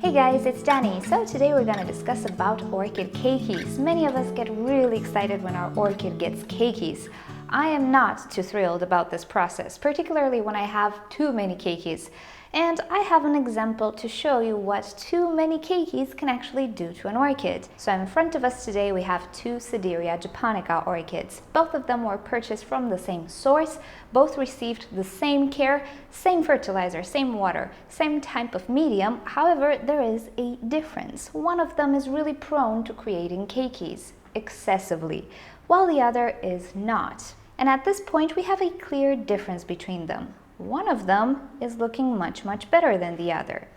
Hey guys, it's Danny. So today we're going to discuss about orchid keikis. Many of us get really excited when our orchid gets keikis. I am not too thrilled about this process, particularly when I have too many keikis. And I have an example to show you what too many keikis can actually do to an orchid. So in front of us today we have two Sedirea japonica orchids. Both of them were purchased from the same source, both received the same care, same fertilizer, same water, same type of medium. However, there is a difference. One of them is really prone to creating keikis excessively, while the other is not. And at this point we have a clear difference between them. One of them is looking much better than the other.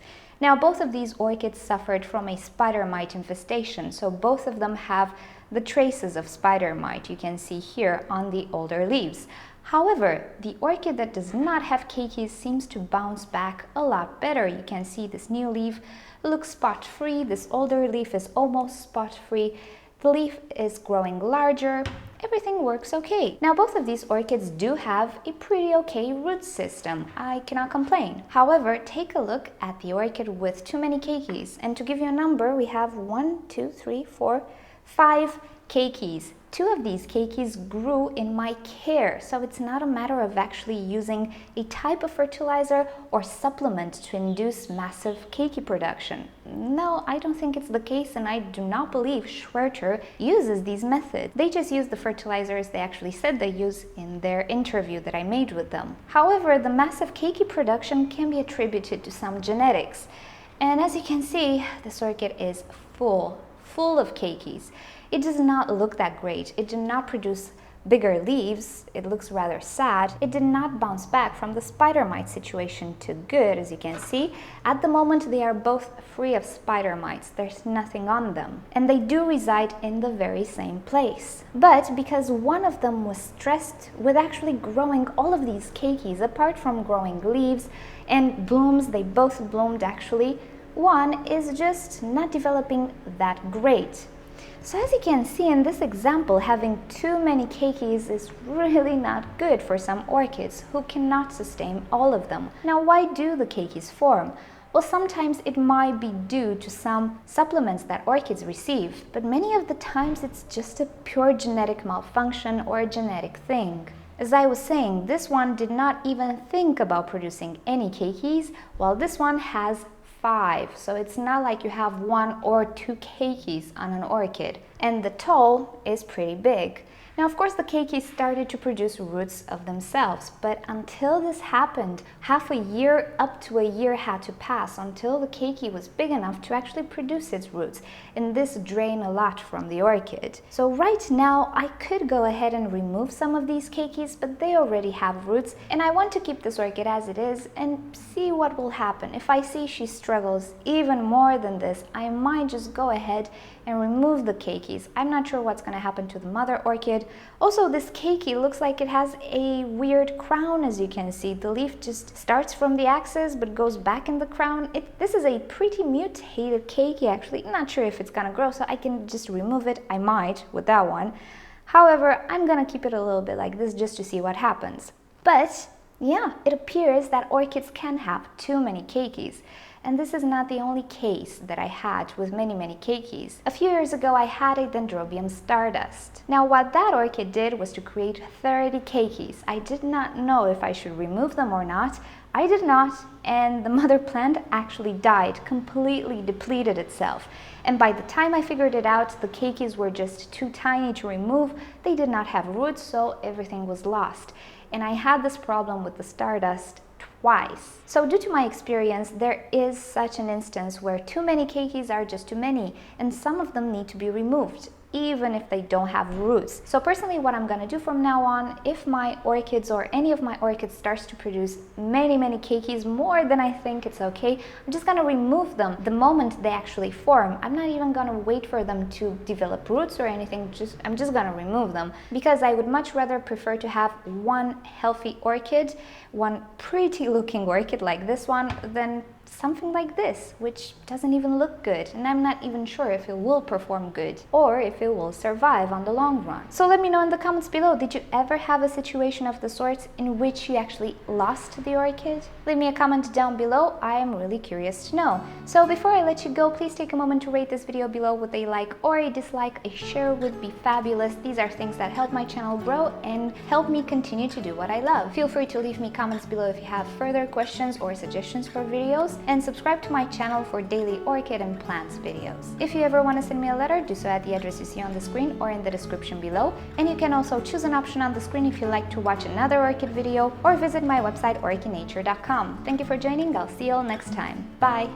Now both of these orchids suffered from a spider mite infestation, so both of them have the traces of spider mite you can see here on the older leaves. However, the orchid that does not have keikis seems to bounce back a lot better. You can see this new leaf looks spot-free, this older leaf is almost spot-free, the leaf is growing larger. Everything works okay. Now both of these orchids do have a pretty okay root system. I cannot complain. However, take a look at the orchid with too many keikis. And to give you a number, we have 1, 2, 3, 4, 5 keikis. 2 of these keikis grew in my care, so it's not a matter of actually using a type of fertilizer or supplement to induce massive keiki production. No, I don't think it's the case, and I do not believe Schwerter uses these methods. They just use the fertilizers they actually said they use in their interview that I made with them. However, the massive keiki production can be attributed to some genetics. And as you can see, this orchid is full of keikis. It does not look that great. It did not produce bigger leaves. It looks rather sad. It did not bounce back from the spider mite situation too good, as you can see. At the moment, they are both free of spider mites. There's nothing on them. And they do reside in the very same place. But because one of them was stressed with actually growing all of these keikis, apart from growing leaves and blooms, they both bloomed actually, one is just not developing that great. So as you can see in this example, having too many keikis is really not good for some orchids who cannot sustain all of them. Now, why do the keikis form? Well, sometimes it might be due to some supplements that orchids receive, but many of the times it's just a pure genetic malfunction or a genetic thing. As I was saying, this one did not even think about producing any keikis, while this one has 5, so it's not like you have 1 or 2 keikis on an orchid. And the toll is pretty big. Now, of course, the keikis started to produce roots of themselves, but until this happened, half a year up to a year had to pass until the keiki was big enough to actually produce its roots, and this drained a lot from the orchid. So right now, I could go ahead and remove some of these keikis, but they already have roots, and I want to keep this orchid as it is and see what will happen. If I see she struggles even more than this, I might just go ahead and remove the keikis. I'm not sure what's going to happen to the mother orchid. Also, this keiki looks like it has a weird crown, as you can see. The leaf just starts from the axis but goes back in the crown. This is a pretty mutated keiki actually. Not sure if it's gonna grow, so I can just remove it. I might with that one. However, I'm gonna keep it a little bit like this just to see what happens. But yeah, it appears that orchids can have too many keikis. And this is not the only case that I had with many keikis. A few years ago, I had a Dendrobium stardust. Now, what that orchid did was to create 30 keikis. I did not know if I should remove them or not. I did not, and the mother plant actually died, completely depleted itself. And by the time I figured it out, the keikis were just too tiny to remove. They did not have roots, so everything was lost. And I had this problem with the stardust twice. So due to my experience, there is such an instance where too many keikis are just too many, and some of them need to be removed, even if they don't have roots. So personally, what I'm gonna do from now on, if my orchids or any of my orchids starts to produce many keikis, more than I think it's okay, I'm just gonna remove them the moment they actually form. I'm not even gonna wait for them to develop roots or anything, I'm just gonna remove them, because I would much rather prefer to have one healthy orchid, one pretty looking orchid like this one, than something like this, which doesn't even look good, and I'm not even sure if it will perform good or if it will survive on the long run. So let me know in the comments below, did you ever have a situation of the sorts in which you actually lost the orchid? Leave me a comment down below, I am really curious to know. So before I let you go, please take a moment to rate this video below with a like or a dislike. A share would be fabulous. These are things that help my channel grow and help me continue to do what I love. Feel free to leave me comments below if you have further questions or suggestions for videos, and subscribe to my channel for daily orchid and plants videos. If you ever want to send me a letter, do so at the address you see on the screen or in the description below, and you can also choose an option on the screen if you'd like to watch another orchid video or visit my website orchidnature.com. Thank you for joining, I'll see you all next time. Bye!